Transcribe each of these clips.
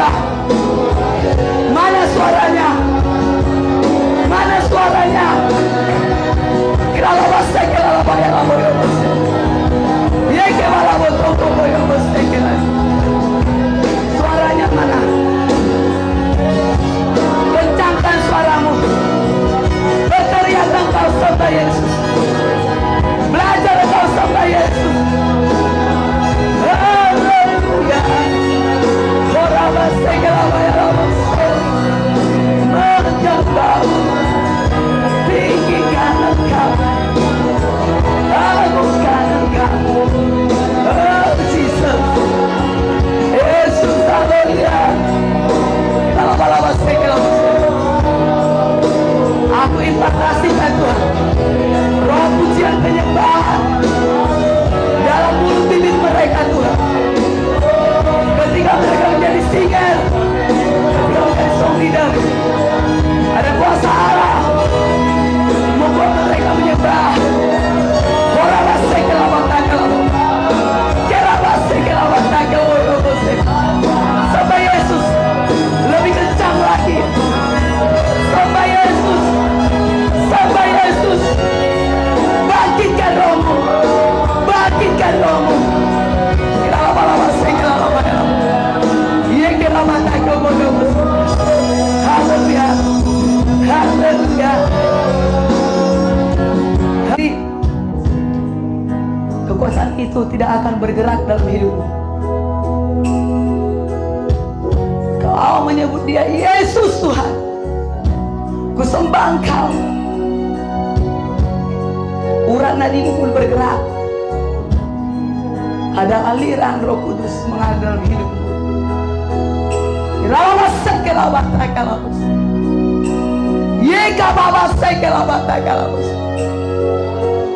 menyembah? Mana suaranya? Mana suaranya? Kiralabasa kiralabaya laboyobose. Yeke malabototo boyobose kira. Suaranya mana? Kencangkan suaramu. Berteriak engkau sembah Yesus. Belajar engkau sembah Yesus. Haleluya. Korabase kiralabaya labose. Menyembah. Tinggikan engkau, agungkan engkau, oh Jesus, Yesus, haleluya. Aku impartasikan Tuhan, roh pujian penyembahan dalam mulut bibir mereka Tuhan. Ketika mereka menjadi singer, ketika menjadi song leader, ada kuasa Allah membuat mereka menyembah. Sampai Yesus lebih kencang lagi. Sampai Yesus, sampai Yesus. Bangkitkan rohmu, bangkitkan rohmu. Haleluya, haleluya. Kekuasaan itu tidak akan bergerak dalam hidupmu. Kau menyebut dia Yesus Tuhan. Ku sembah Engkau. Urat nadimu pun bergerak. Ada aliran Roh Kudus mengalir dalam hidupmu.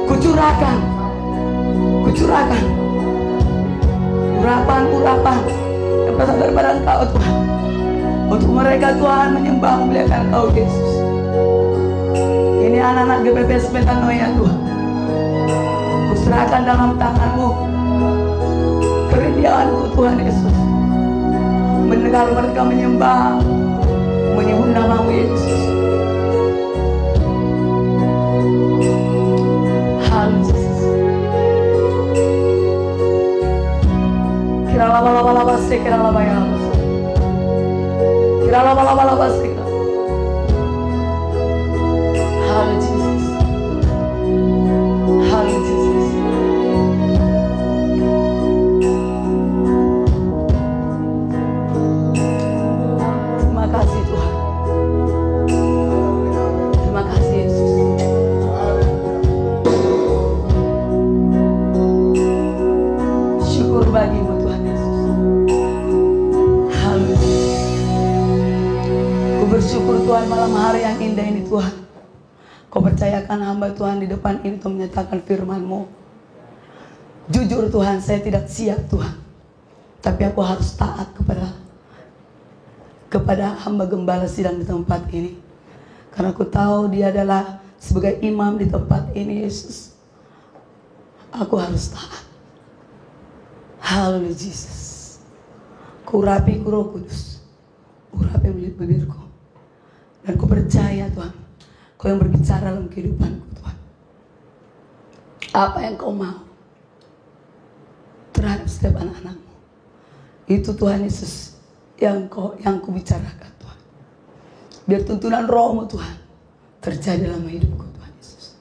Kucurahkan, kucurahkan urapan-urapan yang berasal daripada Engkau Tuhan, untuk mereka Tuhan menyembah memuliakan Engkau Yesus. Ini anak-anak GPPS Metanoia Tuhan, kuserahkan dalam tangan-Mu kerindianku Tuhan Yesus, mendengar mereka menyembah, menyebut nama-Mu Yesus. Haleluya. Kira-laba-laba-laba-se, kira-laba-laba-se. Kira-laba-laba-laba-se. Haleluya Jesus. Haleluya Jesus. Terima kasih Tuhan. Terima kasih Yesus. Syukur bagi-Mu Tuhan Yesus. Haleluya. Ku bersyukur Tuhan malam hari yang indah ini Tuhan. Kau percayakan hamba Tuhan di depan ini untuk menyatakan firman-Mu. Jujur Tuhan, saya tidak siap Tuhan, tapi aku harus taat kepada hamba gembala sidang di tempat ini. Karena aku tahu dia adalah sebagai imam di tempat ini Yesus. Aku harus taat. Haleluya Jesus. Urapi ku Roh Kudus, urapi bibirku, dan ku percaya Tuhan, Kau yang berbicara dalam kehidupanku Tuhan. Apa yang Kau mau terhadap setiap anak-anak-Mu, itu Tuhan Yesus yang ku bicarakan Tuhan. Biar tuntunan Roh-Mu Tuhan terjadi dalam hidupku Tuhan Yesus.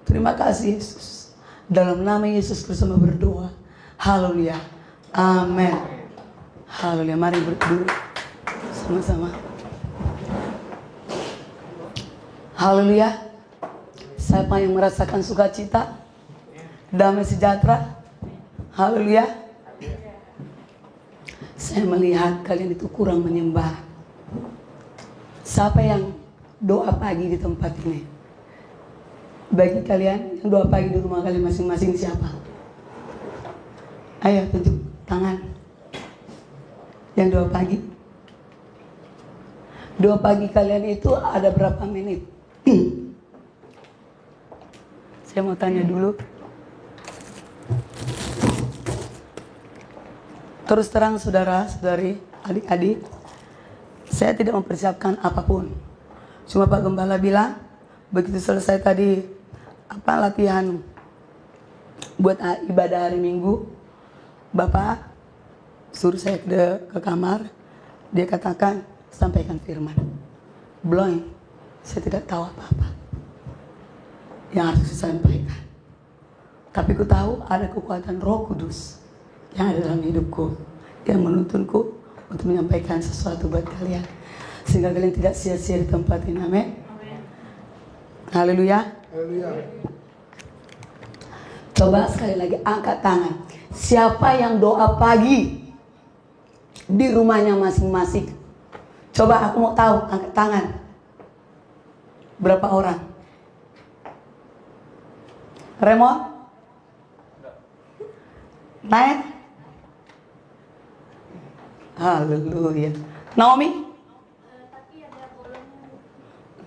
Terima kasih Yesus. Dalam nama Yesus Kristus berdoa. Haleluya. Amin. Haleluya. Mari berdiri sama-sama. Haleluya. Siapa yang merasakan sukacita, damai sejahtera? Haleluya. Saya melihat kalian itu kurang menyembah. Siapa yang doa pagi di tempat ini? Bagi kalian yang doa pagi di rumah kalian masing-masing siapa? Ayo tunjuk tangan. Yang doa pagi. Doa pagi kalian itu ada berapa menit? Saya mau tanya dulu. Terus terang saudara, saudari, adik-adik, Saya tidak mempersiapkan apapun. Cuma Pak Gembala bilang, begitu selesai tadi latihan buat ibadah hari Minggu, Bapak suruh saya ke kamar. Dia katakan, sampaikan firman. Belum, saya tidak tahu apa-apa yang harus saya sampaikan. Tapi ku tahu ada kekuatan Roh Kudus yang ada dalam hidupku, yang menuntunku untuk menyampaikan sesuatu buat kalian, sehingga kalian tidak sia-sia di tempat ini. Amin. Haleluya. Coba sekali lagi angkat tangan. Siapa yang doa pagi di rumahnya masing-masing? Coba aku mau tahu, angkat tangan. Berapa orang? Raymond? Naik? Haleluya. Naomi?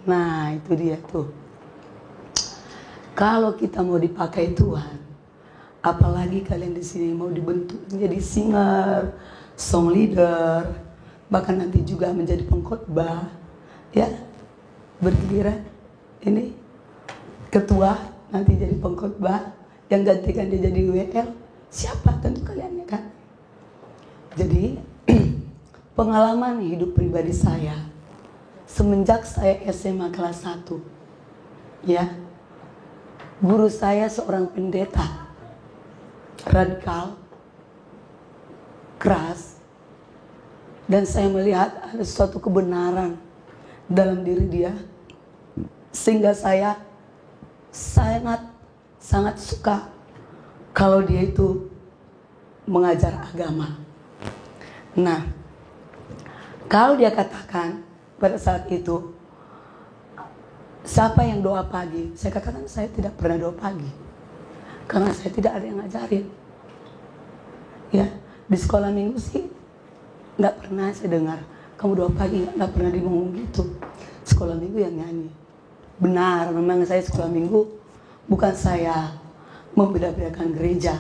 Nah, itu dia tuh. Kalau kita mau dipakai Tuhan, apalagi kalian di sini mau dibentuk menjadi singer, song leader, bahkan nanti juga menjadi pengkhotbah, ya, bergiliran. Ini ketua nanti jadi pengkhotbah, yang gantikan dia jadi WL. Siapa? Tentu kalian, ya kan? Jadi pengalaman hidup pribadi saya semenjak saya SMA kelas 1, ya, guru saya seorang pendeta radikal, keras, dan saya melihat ada suatu kebenaran dalam diri dia, sehingga saya sangat suka kalau dia itu mengajar agama. Nah, kalau dia katakan pada saat itu, siapa yang doa pagi? Saya katakan saya tidak pernah doa pagi, karena saya tidak ada yang ngajarin. Ya, di sekolah minggu sih nggak pernah saya dengar kamu doa pagi, nggak pernah ngomong gitu. Sekolah minggu yang nyanyi. Benar, memang saya sekolah minggu, bukan saya membeda-bedakan gereja.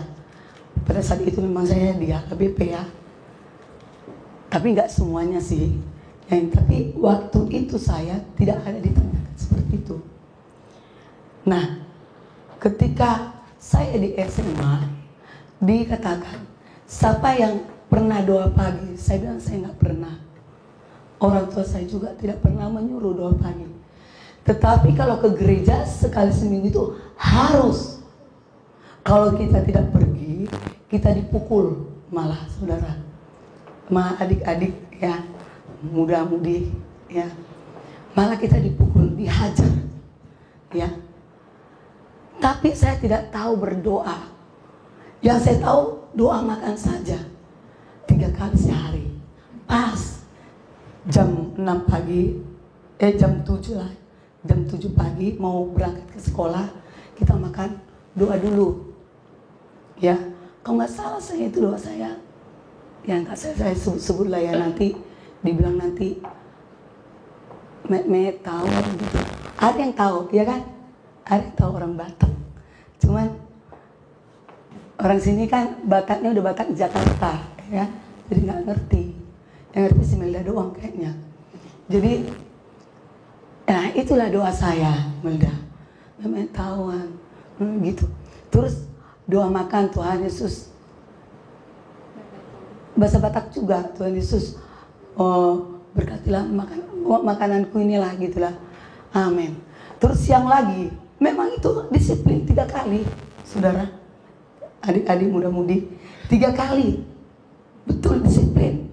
Pada saat itu memang saya di HKBP, ya. Tapi nggak semuanya sih. Tapi waktu itu saya tidak ada ditanyakan seperti itu. Nah, ketika saya di SMA, dikatakan, siapa yang pernah doa pagi? Saya bilang saya nggak pernah. Orang tua saya juga tidak pernah menyuruh doa pagi. Tetapi kalau ke gereja sekali seminggu itu harus. Kalau kita tidak pergi, kita dipukul malah, saudara. Malah adik-adik, ya, muda-mudi, ya, malah kita dipukul, dihajar, ya. Tapi saya tidak tahu berdoa. Yang saya tahu doa makan saja 3 kali sehari. Pas jam 6 pagi, jam 7 lah, jam 7 pagi mau berangkat ke sekolah, kita makan, doa dulu, ya. Kalau nggak salah saya itu doa saya. Yang saya sebut lah ya, nanti dibilang nanti tahu gitu. Ada yang tahu, ya kan? Ada yang tahu orang Batak. Cuman orang sini kan Bataknya udah Batak Jakarta, ya. Jadi nggak ngerti. Yang ngerti si Melda doang kayaknya. Jadi, nah itulah doa saya, Melda. Memang tahuan, gitu. Terus doa makan Tuhan Yesus. Bahasa Batak juga, Tuhan Yesus, berkatilah makananku inilah, gitulah. Amin. Terus siang lagi, memang itu disiplin 3 kali, saudara. Adik-adik muda-mudi, 3 kali. Betul disiplin.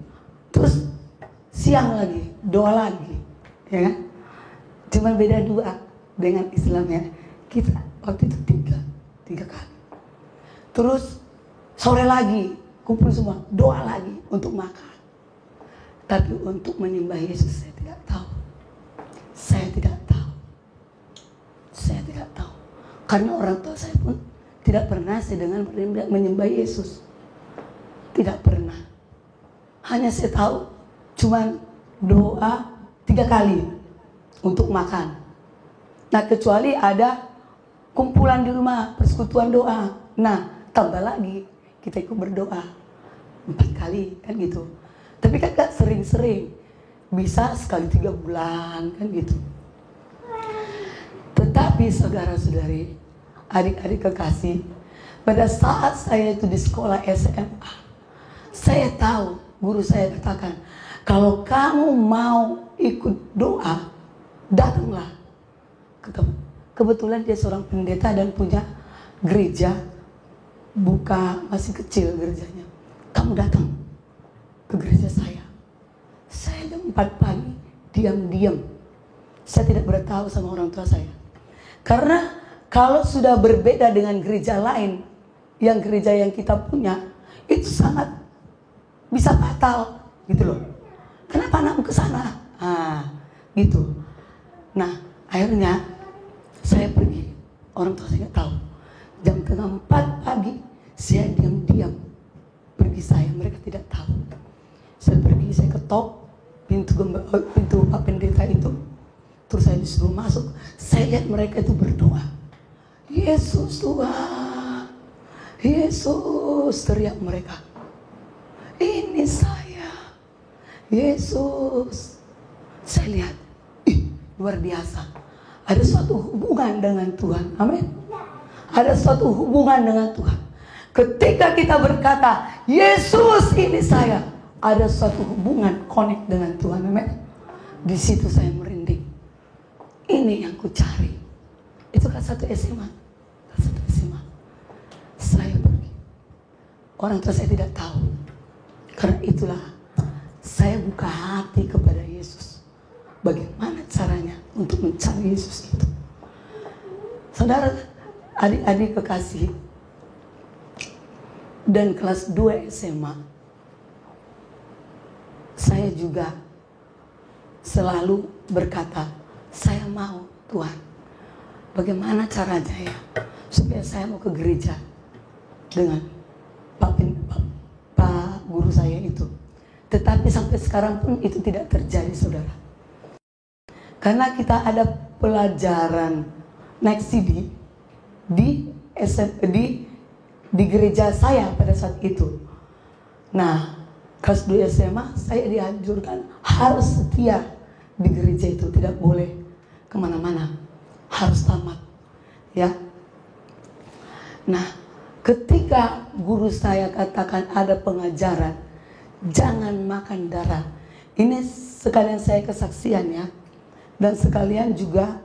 Terus siang lagi, doa lagi, ya kan? Cuma beda 2 dengan Islam, ya. Kita waktu itu 3 kali. Terus sore lagi, kumpul semua, doa lagi untuk makan. Tapi untuk menyembah Yesus saya tidak tahu. Saya tidak tahu. Saya tidak tahu. Karena orang tua saya pun tidak pernah saya dengar menyembah Yesus. Tidak pernah. Hanya saya tahu cuman doa 3 kali untuk makan. Nah, kecuali ada kumpulan di rumah, persekutuan doa. Nah, tambah lagi kita ikut berdoa 4 kali kan gitu. Tapi kan gak sering-sering. bisa sekali 3 bulan kan gitu. Tetapi saudara-saudari, adik-adik kekasih, pada saat saya itu di sekolah SMA, saya tahu guru saya katakan, kalau kamu mau ikut doa, datanglah. Kebetulan dia seorang pendeta dan punya gereja, masih kecil gerejanya. Kamu datang ke gereja saya. Saya jam 4 pagi, diam-diam. Saya tidak beritahu sama orang tua saya. Karena kalau sudah berbeda dengan gereja lain, yang gereja yang kita punya, itu sangat bisa fatal gitu loh. Kenapa anakmu ke sana? Gitu. Nah, akhirnya saya pergi. Orang tua saya nggak tahu. Jam 4 pagi, saya diam-diam pergi saya. Mereka tidak tahu. Saya pergi, saya ketok pintu Pak Pendeta itu. Terus saya disuruh masuk. Saya lihat mereka itu berdoa. Yesus Tuhan, Yesus, teriak mereka. Ini saya, Yesus. Saya lihat, luar biasa. Ada suatu hubungan dengan Tuhan. Amin. Ada suatu hubungan dengan Tuhan. Ketika kita berkata, Yesus ini saya, ada suatu hubungan connect dengan Tuhan. Amin. Di situ saya merinding. Ini yang ku cari. Itu kan satu SMA. Saya pergi. Orang tua saya tidak tahu. Karena itulah saya buka hati kepada Yesus. Bagaimana caranya untuk mencari Yesus itu? Saudara, adik-adik kekasih, dan kelas 2 SMA, saya juga selalu berkata, saya mau Tuhan, bagaimana caranya ya supaya saya mau ke gereja dengan Pak guru saya itu. Tetapi sampai sekarang pun itu tidak terjadi, saudara. Karena kita ada pelajaran naik CD di gereja saya pada saat itu. Nah, kelas 2 SMA saya dianjurkan harus setia di gereja itu, tidak boleh kemana-mana, harus tamat, ya. Nah, ketika guru saya katakan ada pengajaran, jangan makan darah. Ini sekalian saya kesaksian ya, dan sekalian juga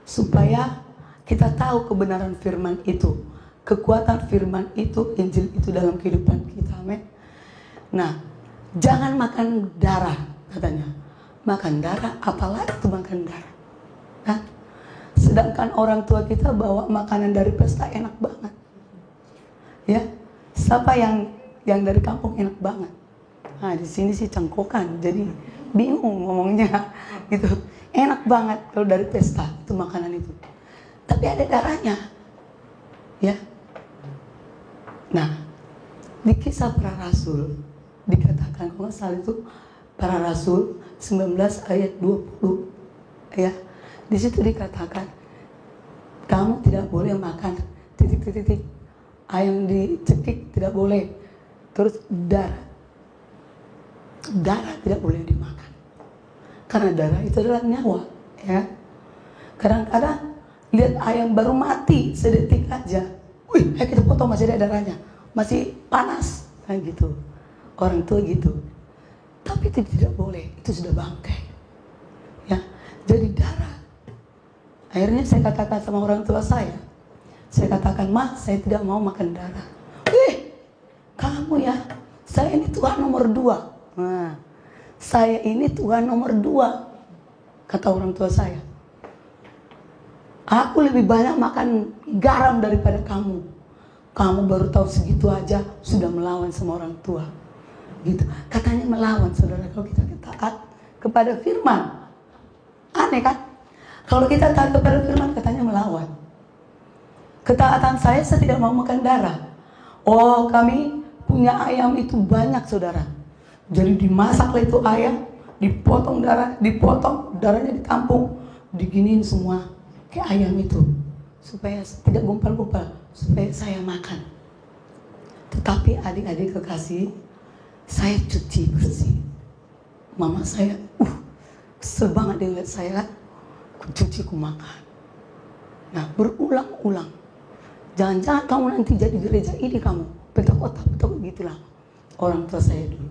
supaya kita tahu kebenaran firman itu, kekuatan firman itu, Injil itu dalam kehidupan kita. Amin. Nah, jangan makan darah katanya. Makan darah, apalagi itu makan darah. Nah, sedangkan orang tua kita bawa makanan dari pesta enak banget. Ya, siapa yang dari kampung enak banget. Nah, di sini sih cangkokan, jadi bingung ngomongnya gitu. Enak banget kalau dari pesta itu makanan itu. Tapi ada darahnya. Ya. Nah, di Kisah Para Rasul dikatakan, kalau salah itu Para Rasul 19 ayat 20, ya. Di situ dikatakan, kamu tidak boleh makan titik-titik ayam dicekik, tidak boleh. Terus darah tidak boleh dimakan, karena darah itu adalah nyawa, ya. Kadang-kadang lihat ayam baru mati sedetik aja, wih, kita potong, masih ada darahnya, masih panas, kan gitu. Orang tua gitu. Tapi itu tidak boleh, itu sudah bangkai, ya. Jadi darah. Akhirnya saya katakan sama orang tua saya katakan, Ma, saya tidak mau makan darah. Wih, kamu ya, saya ini Tuhan nomor 2. Nah, saya ini Tuhan nomor 2, kata orang tua saya. Aku lebih banyak makan garam daripada kamu. Kamu baru tahu segitu aja sudah melawan sama orang tua. Gitu. Katanya melawan, saudara, kalau kita taat kepada firman. Aneh kan? Kalau kita taat kepada firman, katanya melawan. Ketaatan saya tidak mau makan darah. Oh, kami punya ayam itu banyak, saudara. Jadi dimasaklah itu ayam, dipotong darahnya ditampung, diginiin semua kayak ayam itu, supaya tidak gumpal-gumpal, supaya saya makan. Tetapi adik-adik kekasih, saya cuci bersih. Mama saya, kesel banget dia lihat saya, ku cuci, ku makan. Nah, berulang-ulang. Jangan-jangan kamu nanti jadi gereja ini kamu, petak-otak gitulah orang tua saya dulu.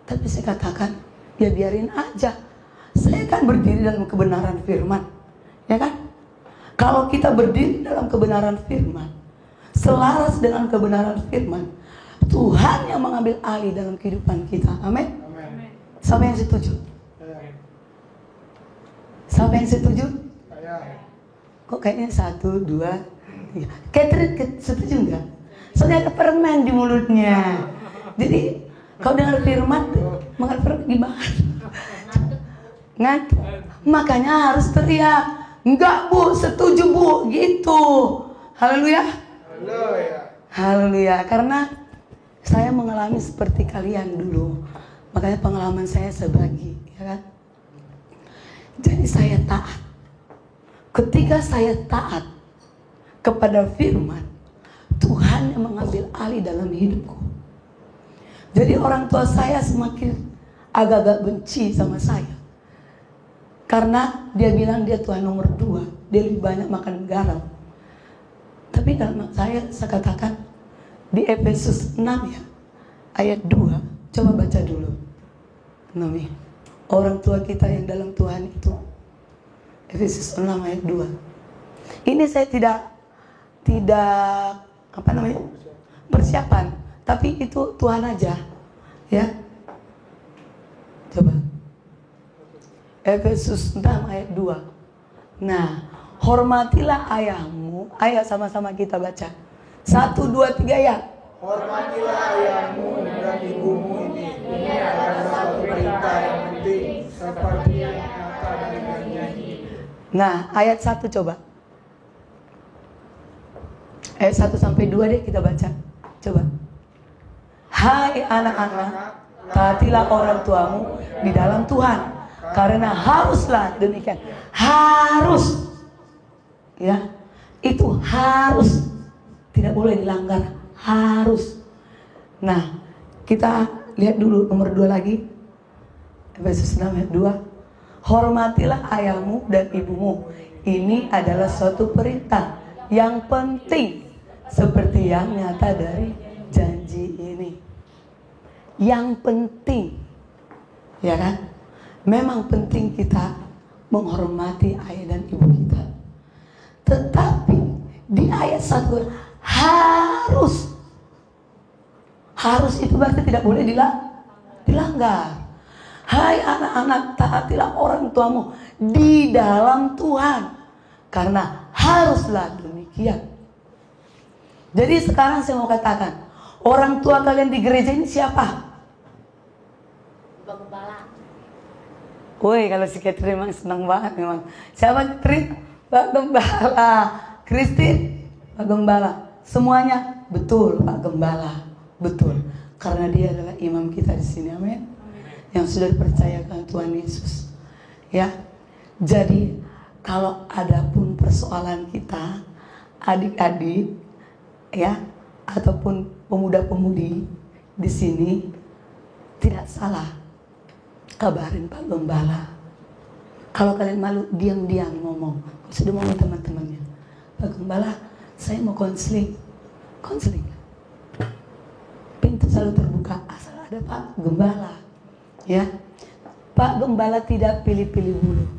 Tapi saya katakan, ya biarin aja. Saya kan berdiri dalam kebenaran firman, ya kan? Kalau kita berdiri dalam kebenaran firman, selaras dengan kebenaran firman, Tuhan yang mengambil alih dalam kehidupan kita. Amin. Siapa yang setuju? Siapa yang setuju? Kok kayaknya 1, 2, 3. Catherine setuju enggak? Soalnya ada permen di mulutnya. Jadi kalau dengar firman, makan permen gimana? Ngantuk. Makanya harus teriak. Enggak bu, setuju bu, gitu. Haleluya. Haleluya. Karena saya mengalami seperti kalian dulu. Makanya pengalaman saya bagi, ya kan? Jadi saya taat. Ketika saya taat kepada firman, Tuhan yang mengambil alih dalam hidupku. Jadi orang tua saya semakin agak-agak benci sama saya. Karena dia bilang dia Tuhan nomor 2. Dia lebih banyak makan garam. Tapi kalau saya katakan di Efesus 6 ya, ayat 2. Coba baca dulu. Nami, orang tua kita yang dalam Tuhan itu. Efesus 6 ayat 2. Ini saya tidak persiapan, tapi itu Tuhan aja, ya. Coba. Efesus 6 ayat 2. Nah, hormatilah ayahmu. Ayo sama-sama kita baca. 1, 2, 3 ya. Hormatilah ayahmu dan ibumu ini. Ini adalah satu perintah yang penting seperti yang nyata dari nyanyi. Nah, ayat 1 coba. Ayat 1 sampai 2 deh kita baca. Coba. Hai anak-anak, taatilah orang tuamu di dalam Tuhan, karena haruslah demikian. Harus. Ya. Itu harus. Tidak boleh dilanggar. Harus. Nah, kita lihat dulu nomor 2 lagi. Efesus 6 ayat 2. Hormatilah ayahmu dan ibumu. Ini adalah suatu perintah yang penting seperti yang nyata dari janji ini. Yang penting, ya kan? Memang penting kita menghormati ayah dan ibu kita. Tetapi di ayat 1 harus itu berarti tidak boleh dilanggar. Hai anak-anak, taatilah orang tuamu di dalam Tuhan, karena haruslah demikian. Jadi sekarang saya mau katakan, orang tua kalian di gereja ini siapa? Pak Gembala. Woi, kalau si Catherine memang senang banget memang. Siapa Catherine? Pak Gembala. Christine? Pak Gembala. Semuanya betul Pak Gembala. Betul. Karena dia adalah imam kita di sini. Amin. Yang sudah dipercayakan Tuhan Yesus, ya. Jadi kalau ada pun persoalan kita, adik-adik, ya, ataupun pemuda-pemudi di sini, tidak salah kabarin Pak Gembala. Kalau kalian malu, diam-diam ngomong. Sudah ngomong teman-temannya, Pak Gembala, saya mau konseling. Pintu selalu terbuka asal ada Pak Gembala. Ya, Pak Gembala tidak pilih-pilih bulu.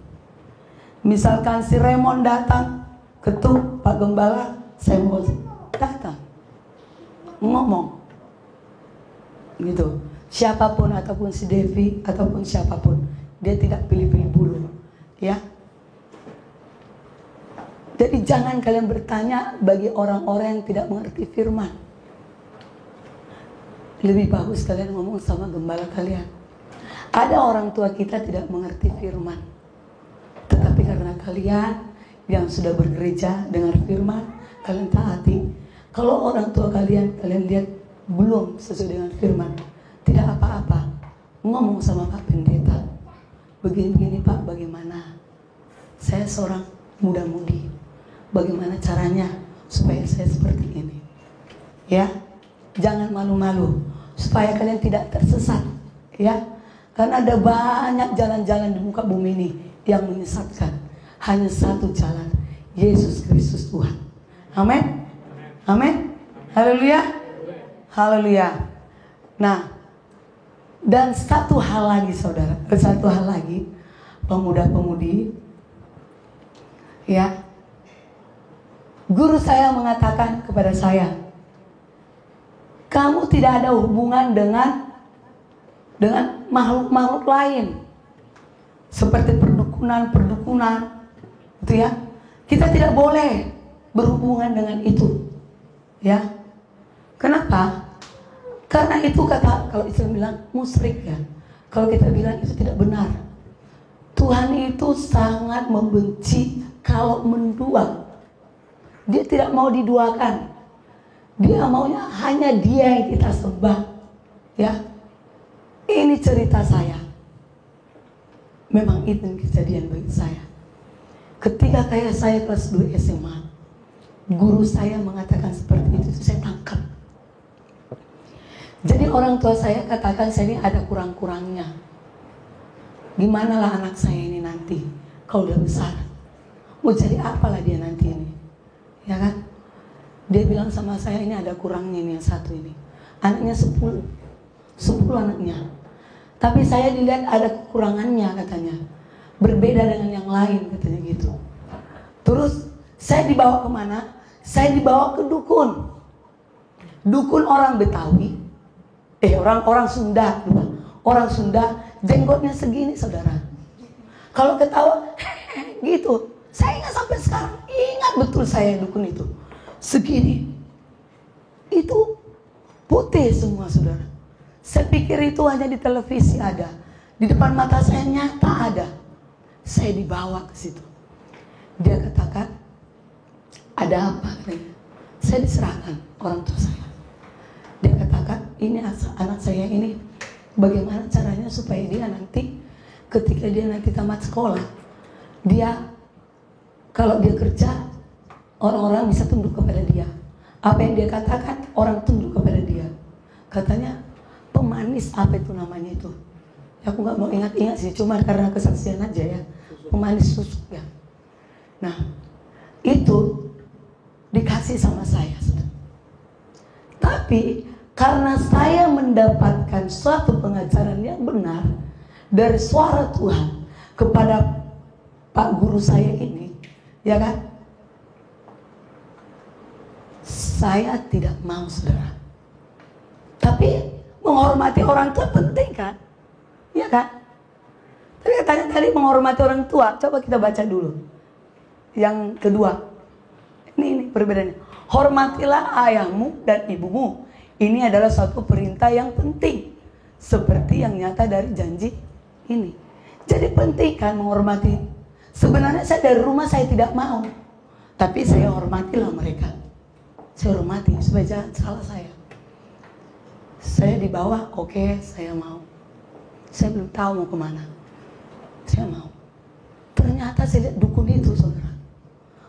Misalkan si Raymond datang, ketuk Pak Gembala, saya mau datang, ngomong, gitu. Siapapun ataupun si Devi ataupun siapapun, dia tidak pilih-pilih bulu, ya. Jadi jangan kalian bertanya bagi orang-orang yang tidak mengerti firman. Lebih bagus kalian ngomong sama gembala kalian. Ada orang tua kita tidak mengerti firman, tetapi karena kalian yang sudah bergereja dengar firman, kalian taati. Kalau orang tua kalian lihat belum sesuai dengan firman, tidak apa-apa, ngomong sama Pak Pendeta, begini-begini Pak, bagaimana? Saya seorang muda-mudi, bagaimana caranya supaya saya seperti ini? Ya, jangan malu-malu supaya kalian tidak tersesat, ya. Karena ada banyak jalan-jalan di muka bumi ini yang menyesatkan. Hanya satu jalan, Yesus Kristus Tuhan. Amin. Amin. Haleluya. Haleluya. Nah, dan satu hal lagi saudara, satu hal lagi, pemuda-pemudi, ya, guru saya mengatakan kepada saya, kamu tidak ada hubungan dengan makhluk-makhluk lain, seperti perdukunan, gitu ya. Kita tidak boleh berhubungan dengan itu, ya. Kenapa? Karena itu kata, kalau Islam bilang musyrik ya. Kalau kita bilang itu tidak benar. Tuhan itu sangat membenci kalau mendua. Dia tidak mau diduakan. Dia maunya hanya Dia yang kita sembah. Ya. Ini cerita saya. Memang itu kejadian bagi saya. Ketika saya kelas 2 SMA, guru saya mengatakan seperti itu, saya tangkap. Jadi orang tua saya katakan saya ini ada kurang-kurangnya. Gimana lah anak saya ini nanti kalau udah besar, mau jadi apalah dia nanti ini, ya kan? Dia bilang sama saya, ini ada kurangnya ini yang satu ini. Anaknya 10 anaknya. Tapi saya dilihat ada kekurangannya katanya. Berbeda dengan yang lain katanya gitu. Terus saya dibawa kemana? Saya dibawa ke dukun. Dukun orang Betawi. Orang Sunda. Orang Sunda jenggotnya segini saudara. Kalau ketawa gitu. Saya ingat sampai sekarang. Ingat betul saya dukun itu. Segini. Itu putih semua saudara. Saya pikir itu hanya di televisi ada. Di depan mata saya nyata ada. Saya dibawa ke situ. Dia katakan, ada apa? Saya diserahkan orang tua saya. Dia katakan, ini anak saya ini, bagaimana caranya supaya dia nanti, ketika dia nanti tamat sekolah, dia, kalau dia kerja, orang-orang bisa tunduk kepada dia. Apa yang dia katakan, orang tunduk kepada dia. Katanya, pemanis apa itu namanya itu? Aku gak mau ingat-ingat sih, cuma karena kesaksian aja ya. Pemanis susu ya. Nah, itu dikasih sama saya. Tapi karena saya mendapatkan suatu pengajaran yang benar dari suara Tuhan kepada Pak Guru saya ini, ya kan? Saya tidak mau saudara. Tapi menghormati orang tua penting kan? Ya kan? Tapi katanya tadi menghormati orang tua. Coba kita baca dulu. Yang kedua. Ini perbedaannya. Hormatilah ayahmu dan ibumu. Ini adalah suatu perintah yang penting. Seperti yang nyata dari janji ini. Jadi penting kan menghormati. Sebenarnya saya dari rumah saya tidak mau. Tapi saya hormatilah mereka. Saya hormati supaya jangan salah saya. Saya di bawah, oke, saya mau. Saya belum tahu mau kemana. Saya mau. Ternyata saya lihat dukun itu saudara.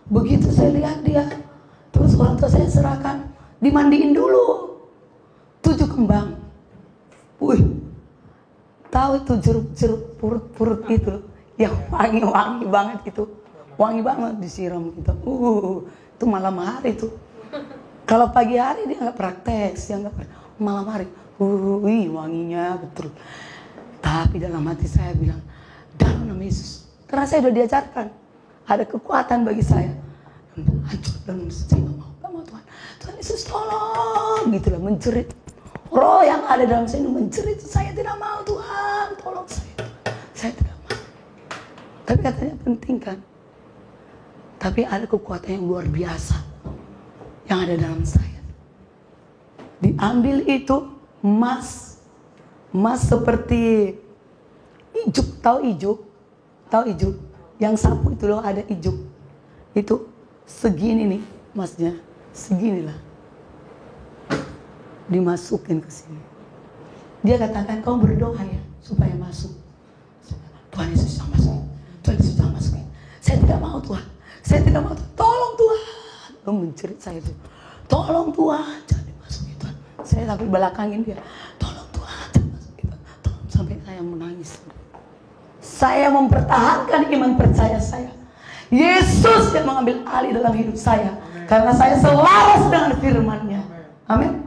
Begitu saya lihat dia, terus orang tua saya serahkan, dimandiin dulu 7 kembang. Wih, tahu itu jeruk-jeruk purut-purut itu yang wangi-wangi banget itu. Wangi banget disiram gitu. Itu malam hari tuh. Kalau pagi hari dia nggak praktek, siang nggak praktek. Malam hari, wih wanginya betul. Tapi dalam hati saya bilang, dalam nama Yesus. Karena saya sudah diajarkan, ada kekuatan bagi saya. Hancur dalam Yesus, saya nggak mau Tuhan. Tuhan Yesus tolong, gitulah menjerit. Roh yang ada dalam saya ini menjerit, saya tidak mau Tuhan, tolong saya. Saya tidak mau. Tapi katanya penting kan. Tapi ada kekuatan yang luar biasa yang ada dalam saya. Diambil itu emas seperti ijuk, tahu ijuk, yang sapu itu loh ada ijuk, itu segini nih emasnya, seginilah, dimasukin ke sini. Dia katakan kau berdoa ya supaya masuk. Tuhan Yesus jangan masukin, Tuhan Yesus jangan masukin. Saya tidak mau Tuhan, saya tidak mau Tuhan. Tolong Tuhan, lo menjerit saya itu, tolong Tuhan. Saya tapi belakangin dia, tolong Tuhan, jangan masuk kita. Tolong sampai saya saya menangis. Saya mempertahankan iman percaya saya. Yesus yang mengambil alih dalam hidup saya. Karena saya selaras dengan firman-Nya. Amin.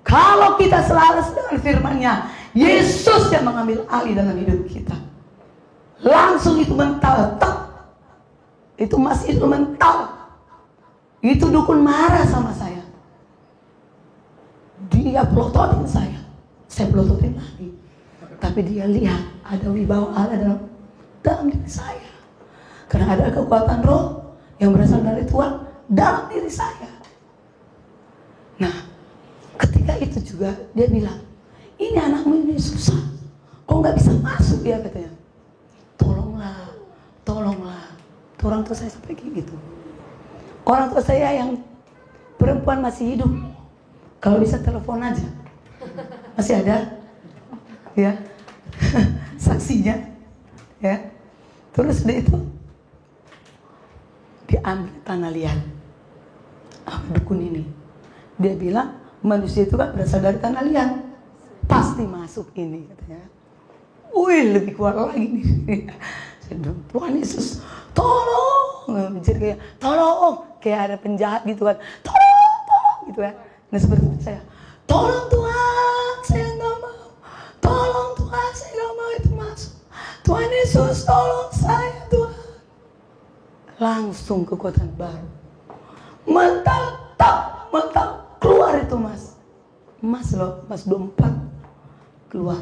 Kalau kita selaras dengan firman-Nya, Yesus yang mengambil alih dalam hidup kita. Langsung itu mental. Itu masih itu mental. Itu dukun marah sama saya. Dia pelototin saya pelototin lagi. Tapi dia lihat ada wibawa Allah dalam diri saya. Karena ada kekuatan roh yang berasal dari Tuhan dalam diri saya. Nah, ketika itu juga dia bilang, ini anakmu ini susah, kok nggak bisa masuk ya, katanya. Tolonglah. Orang tua saya sampai kayak gitu. Orang tua saya yang perempuan masih hidup, kalau bisa telepon aja, masih ada, ya, saksinya, ya. Terus dia itu diambil tanah liat sama dukun ini. Dia bilang manusia itu kan berasal dari tanah liat, pasti masuk ini, katanya. Wih, lebih kuat lagi nih. Saya bilang, Tuhan Yesus, tolong. Jadi kayak tolong, kayak ada penjahat gitu kan, tolong gitu ya. Nah seperti itu saya, tolong Tuhan, saya nggak mau. Tolong Tuhan, saya nggak mau itu masuk. Tuhan Yesus, tolong saya Tuhan. Langsung kekuatan baru. Mental keluar itu Mas 24 keluar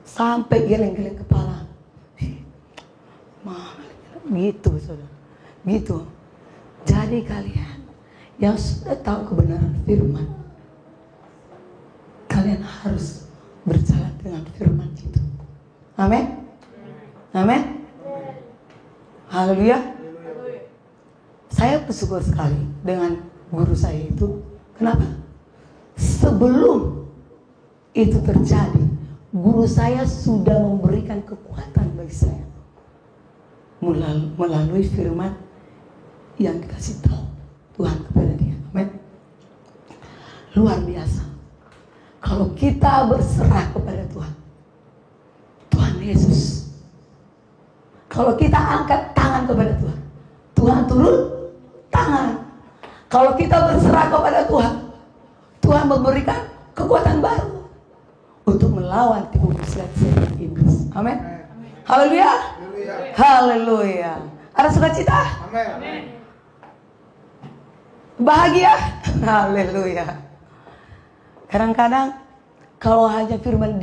sampai geleng-geleng kepala. Gitu saudara, gitu. Jadi kalian yang sudah tahu kebenaran firman, kalian harus berjalan dengan firman itu. Amin. Amin. Haleluya. Saya bersyukur sekali dengan guru saya itu. Kenapa? Sebelum itu terjadi, guru saya sudah memberikan kekuatan bagi saya melalui firman yang dikasih tahu Tuhan kepada dia. Amin. Luar biasa. Kalau kita berserah kepada Tuhan Yesus. Kalau kita angkat tangan kepada Tuhan turun tangan. Kalau kita berserah kepada Tuhan memberikan kekuatan baru untuk melawan tipu muslihat iblis. Amin. Haleluya. Haleluya. Ada sukacita? Amin. Bahagia? Haleluya. Kadang-kadang kalau hanya firman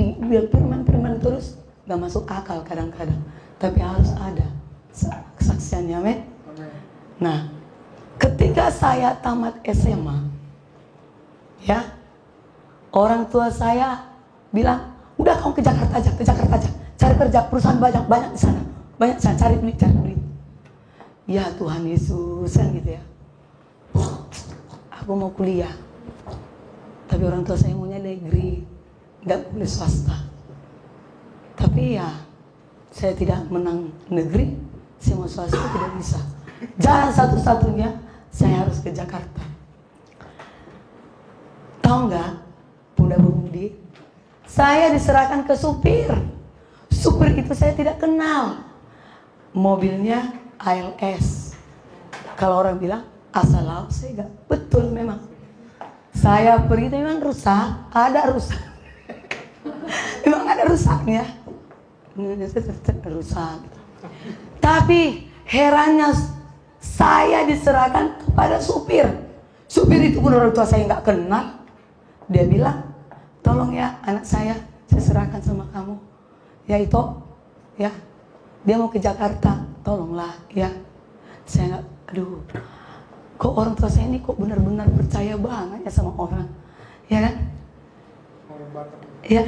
terus gak masuk akal kadang-kadang. Tapi harus ada kesaksiannya. Amin. Nah, ketika saya tamat SMA, ya, orang tua saya bilang, udah kamu ke Jakarta aja, cari kerja, perusahaan banyak di sana. Banyak saya cari duit. Ya Tuhan Yesus kan gitu ya. Aku mau kuliah. Tapi orang tua saya maunya negeri, enggak boleh swasta. Tapi ya saya tidak menang negeri, saya mau swasta tidak bisa. Jalan satu-satunya saya harus ke Jakarta. Tahu nggak, Bunda Bumudi? Saya diserahkan ke supir. Supir itu saya tidak kenal. Mobilnya ALS. Kalau orang bilang asal laut, saya enggak. Betul memang. Saya pergi itu memang rusak, ada rusak. Memang ada rusaknya. Rusak. Tapi herannya saya diserahkan kepada supir. Supir itu pun orang tua saya nggak kenal. Dia bilang, tolong ya anak saya serahkan sama kamu. Ya itu, ya. Dia mau ke Jakarta, tolonglah ya. Saya nggak, kok orang tua saya ini kok benar-benar percaya banget ya sama orang, ya kan? Ya,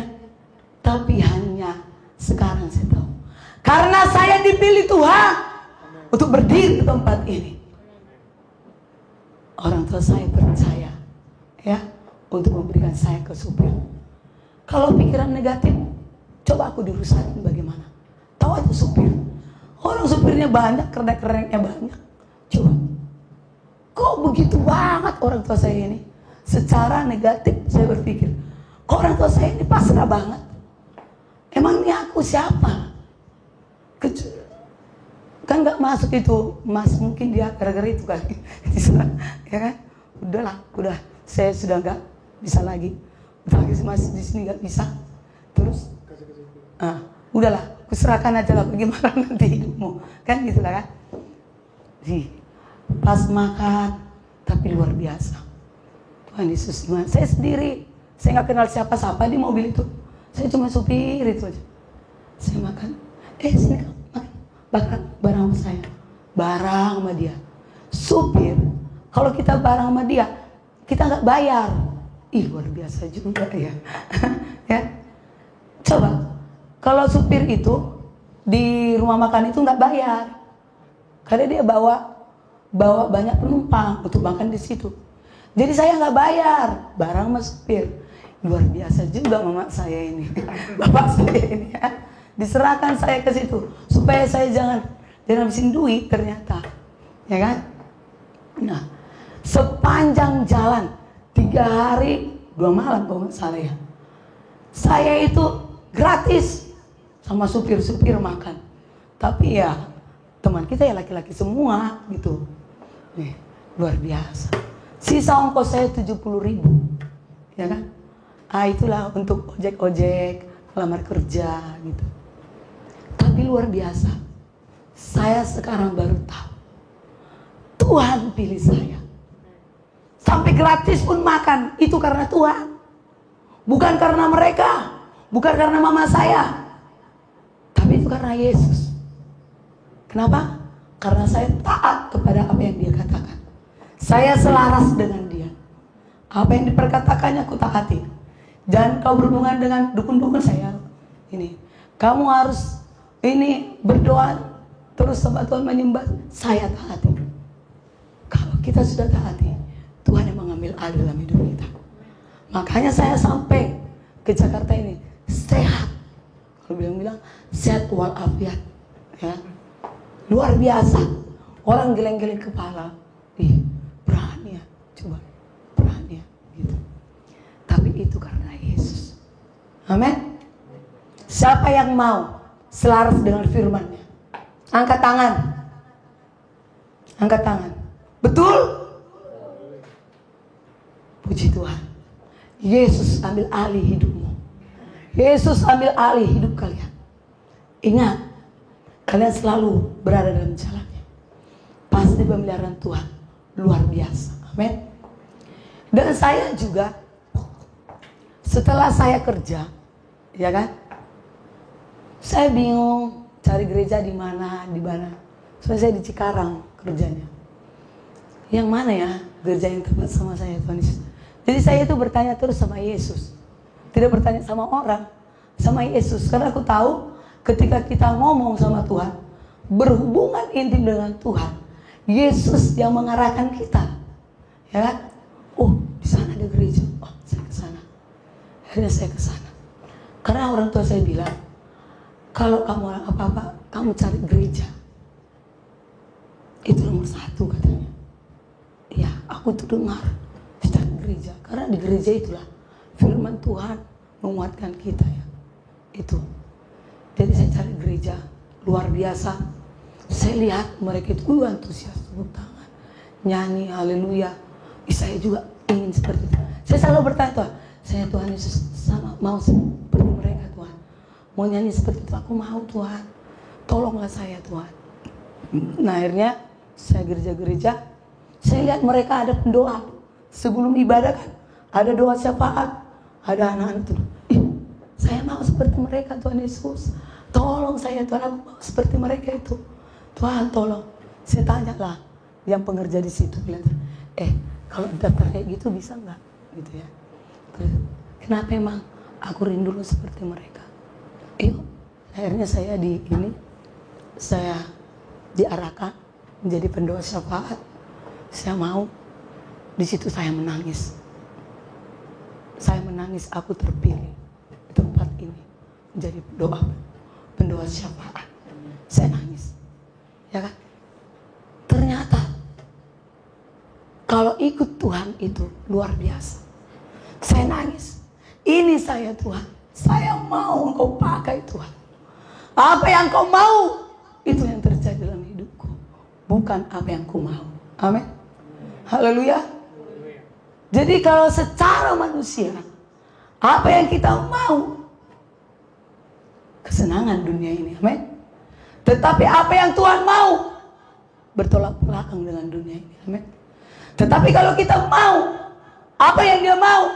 tapi hanya sekarang saya tahu, karena saya dipilih Tuhan untuk berdiri di tempat ini. Orang tua saya percaya, ya, untuk memberikan saya ke supir. Kalau pikiran negatif, coba aku dirusakin bagaimana? Tahu itu supir, orang supirnya banyak, kerek-kereknya banyak. Coba, kok begitu banget orang tua saya ini? Secara negatif saya berpikir, kok orang tua saya ini pasrah banget? Emang ini aku siapa? Kan nggak masuk itu, Mas, mungkin dia gara-gara itu kan. Ya kan? Udah, saya sudah nggak bisa lagi. Mas di sini nggak bisa. Terus, udahlah, kuserahkan aja lah bagaimana nanti hidupmu, kan gitulah kan. Pas makan, tapi luar biasa. Tuhan Yesus gimana? Saya sendiri, saya nggak kenal siapa-siapa di mobil itu. Saya cuma supir itu aja. Saya makan, sini makan, barang sama saya, barang sama dia. Supir, kalau kita barang sama dia, kita nggak bayar. Ih, luar biasa juga ya. Ya, coba kalau supir itu di rumah makan itu nggak bayar, karena dia bawa banyak penumpang untuk makan di situ. Jadi saya nggak bayar, barang sama supir. Luar biasa juga mama saya ini, bapak saya ini ya. Diserahkan saya ke situ supaya saya jangan habisin duit ternyata, ya kan? Nah, sepanjang jalan 3 hari 2 malam kalau nggak salah ya, saya itu gratis sama supir-supir makan. Tapi ya teman kita ya laki-laki semua gitu. Nih, luar biasa. Sisa ongkos saya 70.000, ya kan? Itulah untuk ojek-ojek, lamar kerja gitu. Tapi luar biasa, saya sekarang baru tahu Tuhan pilih saya. Sampai gratis pun makan, itu karena Tuhan. Bukan karena mereka, bukan karena mama saya, tapi itu karena Yesus. Kenapa? Karena saya taat kepada apa yang dia katakan. Saya selaras dengan dia. Apa yang diperkatakannya aku taati. Dan kau berhubungan dengan dukun-dukun saya, ini kamu harus ini berdoa terus sama Tuhan, menyembah, saya taati. Kalau kita sudah taati, Tuhan yang mengambil alih dalam hidup kita. Makanya saya sampai ke Jakarta ini sehat. Kalau bilang sehat walafiat, ya. Luar biasa. Orang geleng-geleng kepala. Berani ya, coba berani ya, gitu. Tapi itu karena Yesus. Amin. Siapa yang mau selaras dengan firman-Nya? Angkat tangan. Angkat tangan. Betul? Puji Tuhan. Yesus ambil alih hidupmu. Yesus ambil alih hidup kalian. Ingat, kalian selalu berada dalam jalannya. Pasti pemeliharaan Tuhan luar biasa. Amin. Dan saya juga setelah saya kerja, ya kan? Saya bingung cari gereja di mana. Soalnya saya di Cikarang kerjanya. Yang mana ya gereja yang tepat sama saya, Tuhan Yesus? Jadi saya itu bertanya terus sama Yesus. Tidak bertanya sama orang, sama Yesus. Karena aku tahu ketika kita ngomong sama Tuhan, berhubungan intim dengan Tuhan, Yesus yang mengarahkan kita, ya kan? Di sana ada gereja, saya ke sana. Akhirnya saya ke sana. Karena orang tua saya bilang, kalau kamu orang apa-apa, kamu cari gereja. Itu nomor 1 katanya. Ya, aku tuh dengar cari gereja. Karena di gereja itulah firman Tuhan menguatkan kita ya. Itu. Jadi saya cari gereja luar biasa. Saya lihat mereka itu antusias, tepuk tangan, nyanyi, haleluya. Saya juga ingin seperti itu. Saya selalu bertanya, Tuhan Yesus sama mau seperti mereka Tuhan. Mau nyanyi seperti itu, aku mau Tuhan. Tolonglah saya Tuhan. Nah akhirnya saya gereja-gereja, saya lihat mereka ada pendoa. Sebelum ibadah kan, ada doa syafaat, ada anak-anak itu. Saya mau seperti mereka Tuhan Yesus. Tolong saya Tuhan, aku mau seperti mereka itu. Tuhan tolong. Saya tanyalah yang pengerja di situ, bilang, kalau daftar kayak gitu bisa nggak? Gitu ya. Terus, kenapa emang aku rindu seperti mereka? Akhirnya saya saya diarahkan menjadi pendoa syafaat. Saya mau. Di situ saya menangis. Saya menangis, aku terpilih di tempat ini menjadi pendoa syafaat. Saya nangis. Ya kan? Ternyata kalau ikut Tuhan itu luar biasa. Saya nangis. Ini saya Tuhan. Saya mau Engkau pakai Tuhan. Apa yang Kau mau, itu yang terjadi dalam hidupku. Bukan apa yang Ku mau. Amin. Haleluya. Jadi kalau secara manusia, apa yang kita mau, kesenangan dunia ini. Amin. Tetapi apa yang Tuhan mau, bertolak belakang dengan dunia ini. Amin. Tetapi kalau kita mau apa yang Dia mau,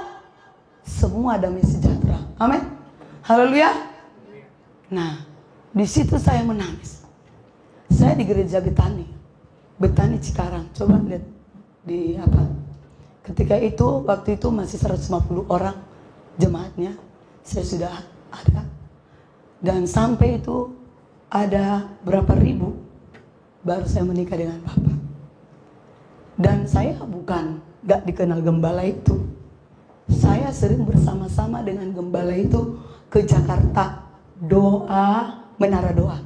semua damai sejahtera. Amin. Haleluya. Nah, di situ saya menangis. Saya di gereja Betani Cikarang. Coba lihat di apa? Ketika itu, waktu itu masih 150 orang jemaatnya. Saya sudah ada. Dan sampai itu ada berapa ribu, baru saya menikah dengan Bapak. Dan saya gak dikenal gembala itu. Saya sering bersama-sama dengan gembala itu ke Jakarta, menara doa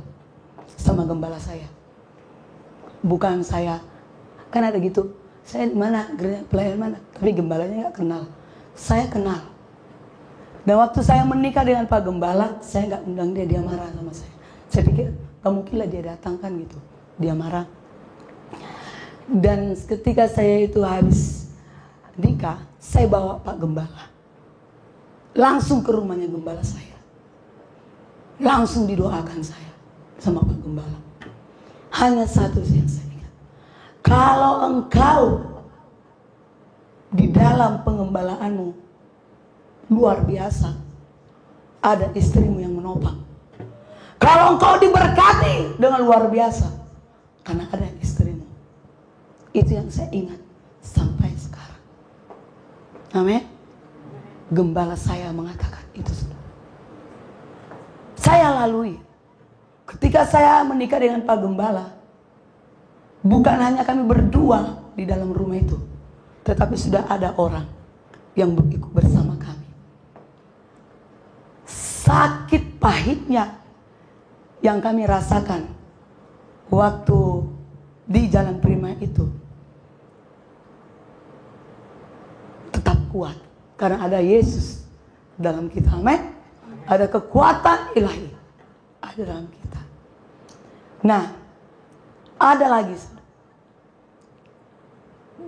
sama gembala saya. Bukan saya, kan ada gitu, saya di mana, pelayan mana, tapi gembalanya gak kenal. Saya kenal. Dan waktu saya menikah dengan Pak Gembala, saya gak undang dia, dia marah sama saya. Saya pikir, gak mungkin lah dia datang kan gitu, dia marah. Dan ketika saya itu habis nikah, saya bawa Pak Gembala langsung ke rumahnya gembala saya. Langsung didoakan saya sama Pak Gembala. Hanya satu yang saya ingat. Kalau engkau di dalam pengembalaanmu luar biasa, ada istrimu yang menopang. Kalau engkau diberkati dengan luar biasa, karena ada istrimu. Itu yang saya ingat sampai sekarang. Amin. Gembala saya mengatakan itu. Saya lalui. Ketika saya menikah dengan Pak Gembala, bukan hanya kami berdua di dalam rumah itu, tetapi sudah ada orang yang ikut bersama kami. Sakit pahitnya yang kami rasakan waktu di Jalan Prima itu tetap kuat karena ada Yesus dalam kita. Amin. Ada kekuatan ilahi ada dalam kita. Nah, ada lagi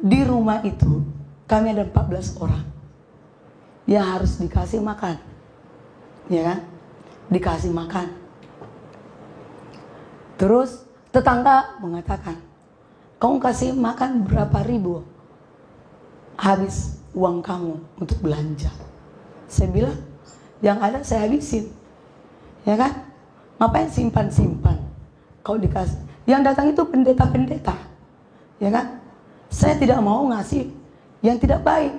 di rumah itu kami ada 14 orang yang harus dikasih makan, ya kan? Dikasih makan. Terus tetangga mengatakan, kamu kasih makan berapa ribu? Habis uang kamu untuk belanja. Saya bilang, yang ada saya habisin. Ya kan? Ngapain simpan-simpan? Kau dikasih. Yang datang itu pendeta-pendeta. Ya kan? Saya tidak mau ngasih yang tidak baik.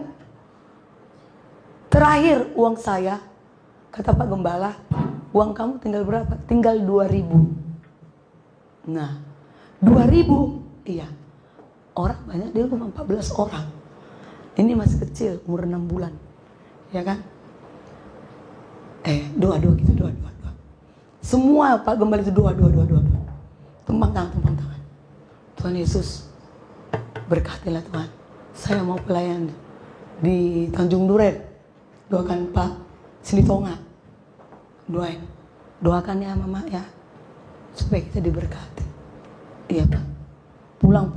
Terakhir uang saya, kata Pak Gembala, uang kamu tinggal berapa? Tinggal 2.000. Nah, 2.000, iya. Orang banyak di rumah, 14 orang. Ini masih kecil, umur 6 bulan. Ya kan? Doa gitu, doa. Semua Pak Gembala itu doa. Tumpang tangan. Tuhan Yesus, berkatilah Tuhan. Saya mau pelayan di Tanjung Duren. Doakan Pak Silitonga. Doakan ya Mama ya, supaya kita diberkati. Iya Pak. Pulang.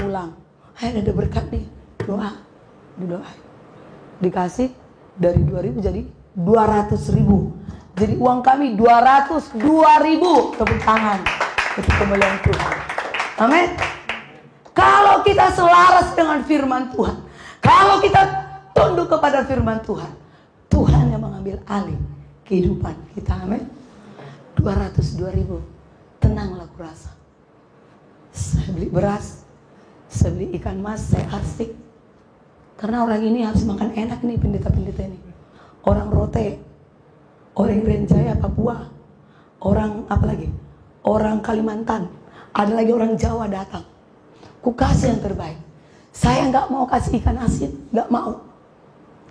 Ada berkat nih. Didoain. Dikasih dari 2.000 jadi 200.000. Jadi uang kami 202.000. Tepuk tangan untuk kemuliaan Tuhan. Amin. Kalau kita selaras dengan firman Tuhan, kalau kita tunduk kepada firman Tuhan, Tuhan yang mengambil alih kehidupan kita. Amin. 202.000. Tenanglah kurasa. Saya beli beras, saya beli ikan mas, saya arsik. Karena orang ini harus makan enak nih, pendeta-pendeta ini. Orang Rote, orang Renjaya, Papua, orang apa lagi? Orang Kalimantan, ada lagi orang Jawa datang. Ku kasih yang terbaik. Saya nggak mau kasih ikan asin, nggak mau.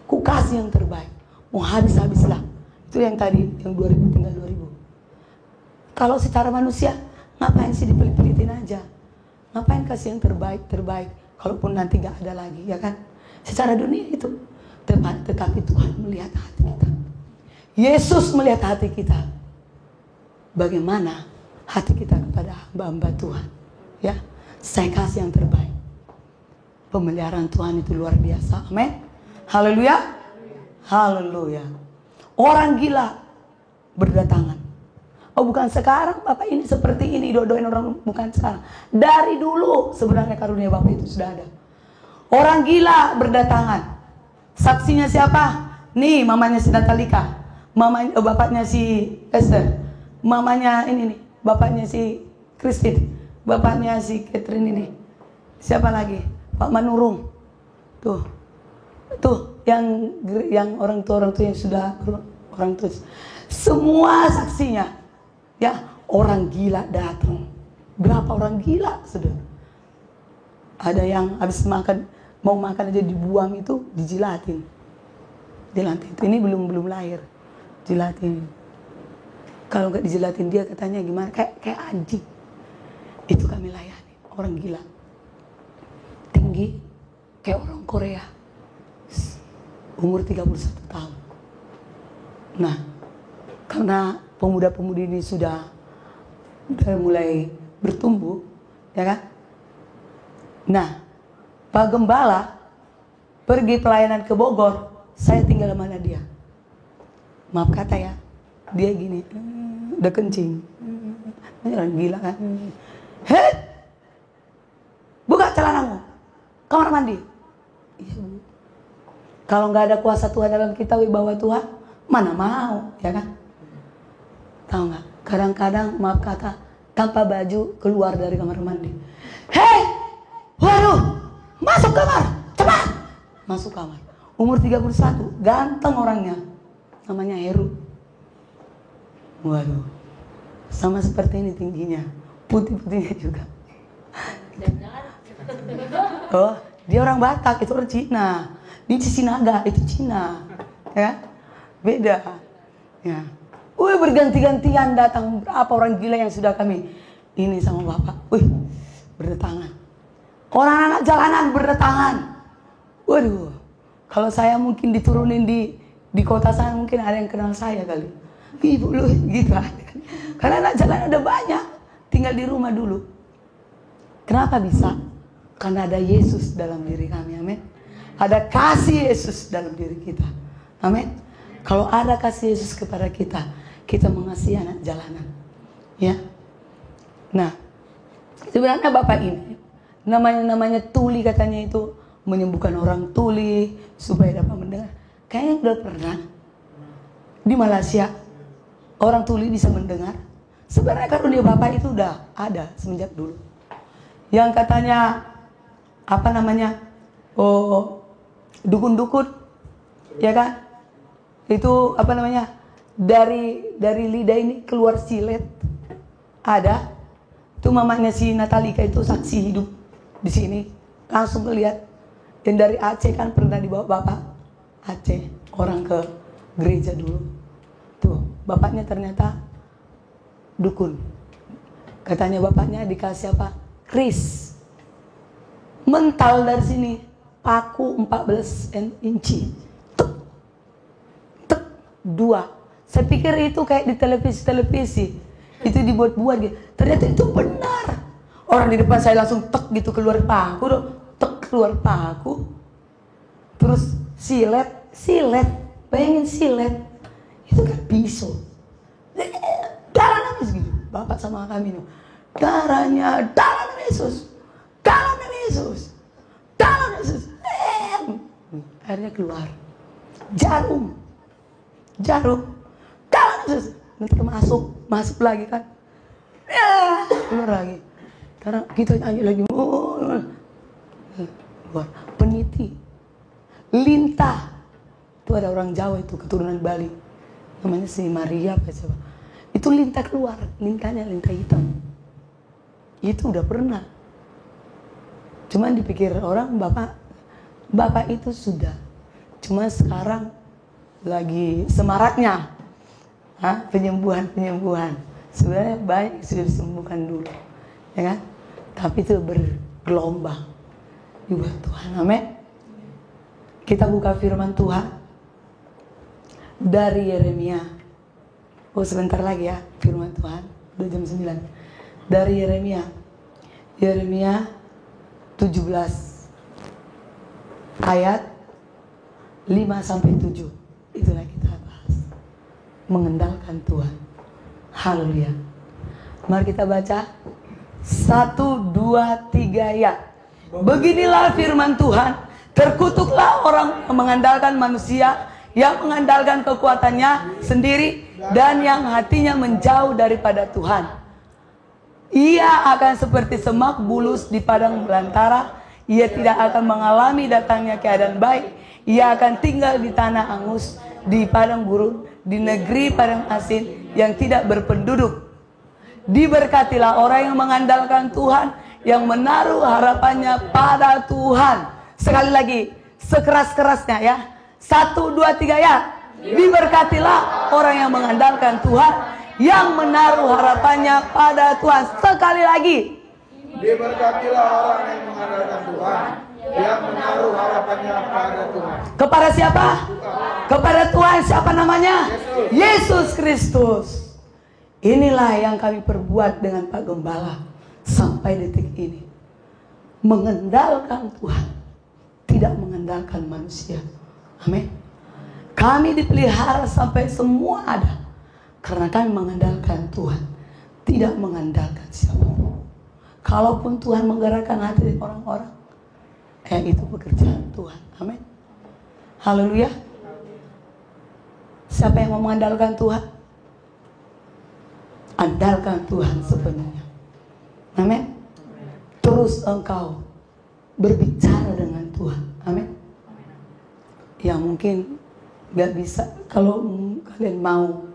Ku kasih yang terbaik. Mau habis-habislah. Itu yang tadi, yang 2.000 tinggal 2.000. Kalau secara manusia, ngapain sih dipelit-pelitin aja? Ngapain kasih yang terbaik? Kalaupun nanti nggak ada lagi, ya kan? Secara dunia itu. Tetapi Tuhan melihat hati kita. Yesus melihat hati kita. Bagaimana hati kita kepada hamba-hamba Tuhan. Ya, saya kasih yang terbaik. Pemeliharaan Tuhan itu luar biasa. Amin. Haleluya. Haleluya. Orang gila berdatangan. Oh, bukan sekarang Bapak ini seperti ini doain orang, bukan sekarang. Dari dulu sebenarnya karunia Bapak itu sudah ada. Orang gila berdatangan. Saksinya siapa? Nih, mamanya si Natalika, mamanya, bapaknya si Esther, mamanya ini nih, bapaknya si Christine, bapaknya si Catherine ini. Siapa lagi? Pak Manurung. Tuh, yang orang tua yang sudah orang tua. Semua saksinya, ya, orang gila datang. Berapa orang gila sudah? Ada yang habis makan, mau makan aja dibuang itu, dijilatin. Di lantai itu, ini belum lahir, jilatin. Kalau nggak dijilatin dia katanya gimana? Kayak anjing. Itu kami layani, orang gila. Tinggi, kayak orang Korea. Umur 31 tahun. Nah, karena pemuda-pemudi ini sudah mulai bertumbuh, ya kan? Nah, Pak Gembala pergi pelayanan ke Bogor, saya tinggal sama dia. Maaf kata ya, dia gini, udah kencing. Orang gila kan? Hei, buka celanamu, kamar mandi. Iya, Bu. Kalau nggak ada kuasa Tuhan dalam kita, wibawa Tuhan, mana mau, ya kan? Tahu nggak? Kadang-kadang maaf kata, tanpa baju keluar dari kamar mandi. Hei, waduh, masuk kamar, cepat, masuk kamar. Umur 31, ganteng orangnya, namanya Heru. Waduh, sama seperti ini tingginya, putih-putihnya juga. Oh, dia orang Batak, itu orang Cina. Ini Sinaga, itu Cina, ya, beda. Ya, berganti-gantian datang berapa orang gila yang sudah kami ini sama Bapak. Berdatangan. Orang anak jalanan berdatangan. Waduh, kalau saya mungkin diturunin di kota saya, mungkin ada yang kenal saya kali. Ibu lu gitu. Karena anak jalanan udah banyak, tinggal di rumah dulu. Kenapa bisa? Karena ada Yesus dalam diri kami, amin. Ada kasih Yesus dalam diri kita, amin. Kalau ada kasih Yesus kepada kita, kita mengasihi anak jalanan, ya. Nah, sebenarnya Bapak ini namanya tuli, katanya itu menyembuhkan orang tuli supaya dapat mendengar. Kayaknya udah pernah di Malaysia orang tuli bisa mendengar. Sebenarnya karunia Bapak itu udah ada semenjak dulu. Yang katanya apa namanya? Dukun-dukun, ya kan? Itu apa namanya? Dari lidah ini keluar silet. Ada. Itu mamanya si Natalika itu saksi hidup di sini. Langsung lihat. Dan dari Aceh kan pernah dibawa Bapak Aceh, orang ke gereja dulu. Tuh, bapaknya ternyata dukun. Katanya bapaknya dikasih apa? Kris. Mental dari sini. Paku 14 inci. Tek 2. Saya pikir itu kayak di televisi. Itu dibuat-buat gitu. Ternyata itu benar. Orang di depan saya langsung tek gitu keluar paku. Tek keluar paku. Terus silet. Bayangin silet. Itu kan pisau. Darah nangis gitu. Bapak sama kami nih. Darahnya Yesus. Darahnya Yesus. Darahnya Yesus. Akhirnya keluar. Jarum. Darahnya Yesus. Nanti masuk lagi kan. Keluar lagi. Karena kita nyanyi lagi. Keluar. Peniti. Lintah. Itu ada orang Jawa itu, keturunan Bali. Namanya si Maria apa siapa. Itu lintah keluar. Lintahnya lintah hitam. Itu udah pernah. Cuman dipikir orang Bapak itu sudah. Cuma sekarang lagi semaraknya. Penyembuhan. Sebenarnya banyak sudah disembuhkan dulu. Ya kan? Tapi itu bergelombang. Buat Tuhan, amin. Kita buka firman Tuhan. Dari Yeremia. Oh sebentar lagi ya firman Tuhan. Udah jam 9. Dari Yeremia. Yeremia 17 ayat 5-7. Itulah kita bahas. Mengendalkan Tuhan. Haleluya. Mari kita baca 1, 2, 3 ya. Beginilah firman Tuhan. Terkutuklah orang yang mengandalkan manusia, yang mengandalkan kekuatannya sendiri, dan yang hatinya menjauh daripada Tuhan. Ia akan seperti semak bulus di padang belantara. Ia tidak akan mengalami datangnya keadaan baik. Ia akan tinggal di tanah angus, di padang gurun, di negeri padang asin yang tidak berpenduduk. Diberkatilah orang yang mengandalkan Tuhan, yang menaruh harapannya pada Tuhan. Sekali lagi, sekeras-kerasnya ya. 1, 2, 3 ya. Diberkatilah orang yang mengandalkan Tuhan, yang menaruh harapannya pada Tuhan. Sekali lagi. Diberkatilah orang yang mengandalkan Tuhan, yang menaruh harapannya pada Tuhan. Kepada siapa? Kepada Tuhan. Siapa namanya? Yesus Kristus. Inilah yang kami perbuat dengan Pak Gembala sampai detik ini. Mengandalkan Tuhan, tidak mengandalkan manusia. Amin. Kami dipelihara sampai semua ada karena kami mengandalkan Tuhan, tidak mengandalkan siapapun. Kalaupun Tuhan menggerakkan hati orang-orang, itu pekerjaan Tuhan. Amin. Haleluya. Siapa yang mau mengandalkan Tuhan? Andalkan Tuhan sepenuhnya. Amin. Terus engkau berbicara dengan Tuhan. Amin. Ya mungkin gak bisa. Kalau kalian mau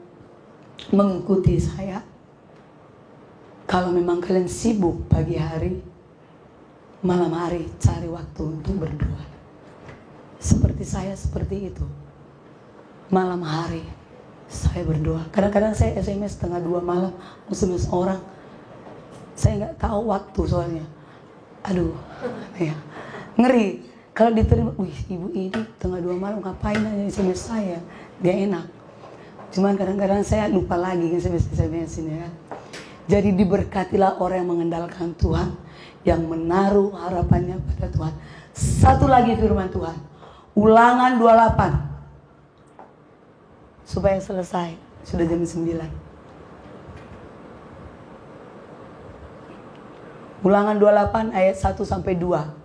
mengikuti saya, kalau memang kalian sibuk pagi hari, malam hari cari waktu untuk berdoa. Seperti saya seperti itu. Malam hari saya berdoa. Kadang-kadang saya SMS setengah 2 malam, SMS orang. Saya nggak tahu waktu soalnya. Aduh, ya ngeri. Kalau diterima, wih ibu ini setengah 2 malam ngapain aja SMS saya? Gak enak. Cuman kadang-kadang saya lupa lagi SMS ini ya. Jadi diberkatilah orang yang mengandalkan Tuhan, yang menaruh harapannya pada Tuhan. Satu lagi firman Tuhan. Ulangan 28. Supaya selesai. Sudah jam 9. Ulangan 28 ayat 1-2.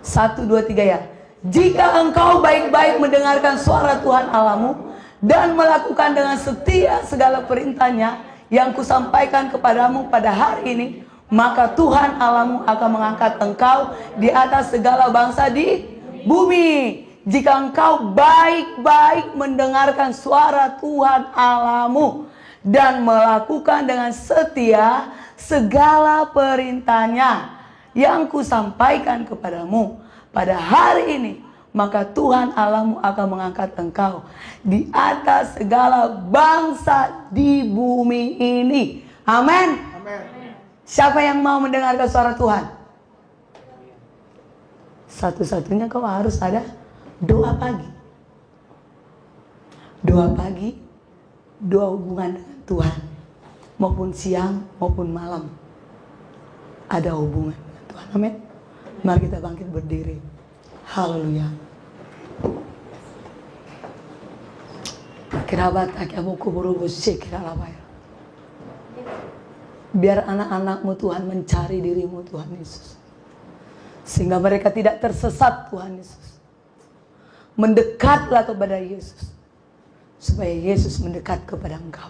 1, 2, 3 ya. Jika engkau baik-baik mendengarkan suara Tuhan Allahmu dan melakukan dengan setia segala perintahnya yang kusampaikan kepadamu pada hari ini, maka Tuhan Allahmu akan mengangkat engkau di atas segala bangsa di bumi. Jika engkau baik-baik mendengarkan suara Tuhan Allahmu dan melakukan dengan setia segala perintahnya yang kusampaikan kepadamu pada hari ini, maka Tuhan Allahmu akan mengangkat engkau di atas segala bangsa di bumi ini. Amin. Siapa yang mau mendengarkan suara Tuhan? Satu-satunya kau harus ada doa pagi. Doa pagi, doa hubungan dengan Tuhan. Maupun siang, maupun malam. Ada hubungan dengan Tuhan. Amin. Mari kita bangkit berdiri. Haleluya. Biar anak-anakmu Tuhan mencari dirimu Tuhan Yesus. Sehingga mereka tidak tersesat Tuhan Yesus. Mendekatlah kepada Yesus. Supaya Yesus mendekat kepada engkau.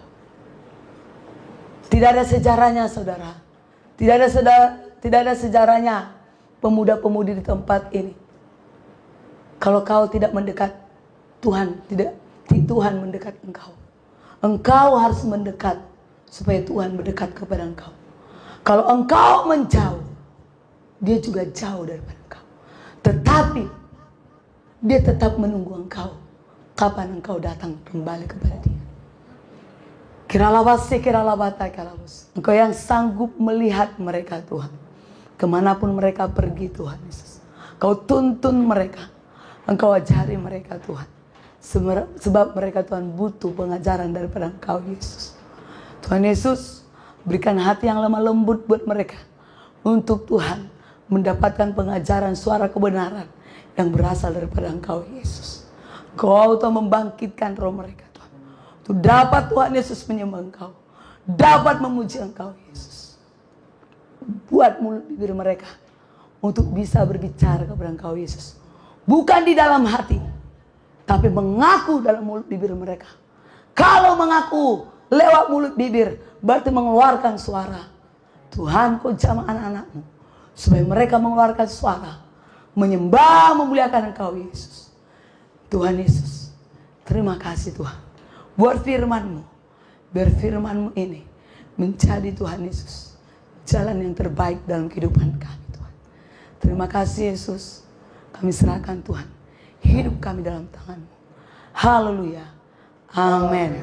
Tidak ada sejarahnya saudara. Tidak ada sejarahnya pemuda-pemudi di tempat ini. Kalau kau tidak mendekat, Tuhan mendekat engkau. Engkau harus mendekat supaya Tuhan mendekat kepada engkau. Kalau engkau menjauh, dia juga jauh daripada engkau. Tetapi dia tetap menunggu engkau. Kapan engkau datang kembali kepada dia. Engkau yang sanggup melihat mereka Tuhan. Kemanapun mereka pergi Tuhan Yesus. Kau tuntun mereka. Engkau ajari mereka Tuhan. Sebab mereka Tuhan butuh pengajaran daripada Engkau Yesus. Tuhan Yesus, berikan hati yang lemah lembut buat mereka. Untuk Tuhan mendapatkan pengajaran suara kebenaran yang berasal daripada Engkau Yesus. Kau Tuhan membangkitkan roh mereka Tuhan. Untuk dapat Tuhan Yesus menyembah Engkau. Dapat memuji Engkau Yesus. Buat mulut bibir mereka untuk bisa berbicara kepada Engkau Yesus. Bukan di dalam hati, tapi mengaku dalam mulut bibir mereka. Kalau mengaku lewat mulut bibir, berarti mengeluarkan suara. Tuhan, Kau jamah anak-anak-Mu supaya mereka mengeluarkan suara, menyembah, memuliakan Engkau Yesus. Tuhan Yesus, terima kasih Tuhan buat firman-Mu. Biar firman-Mu ini menjadi Tuhan Yesus jalan yang terbaik dalam kehidupan kami Tuhan. Terima kasih Yesus. Kami serahkan Tuhan hidup kami dalam tangan-Mu. Haleluya. Amin.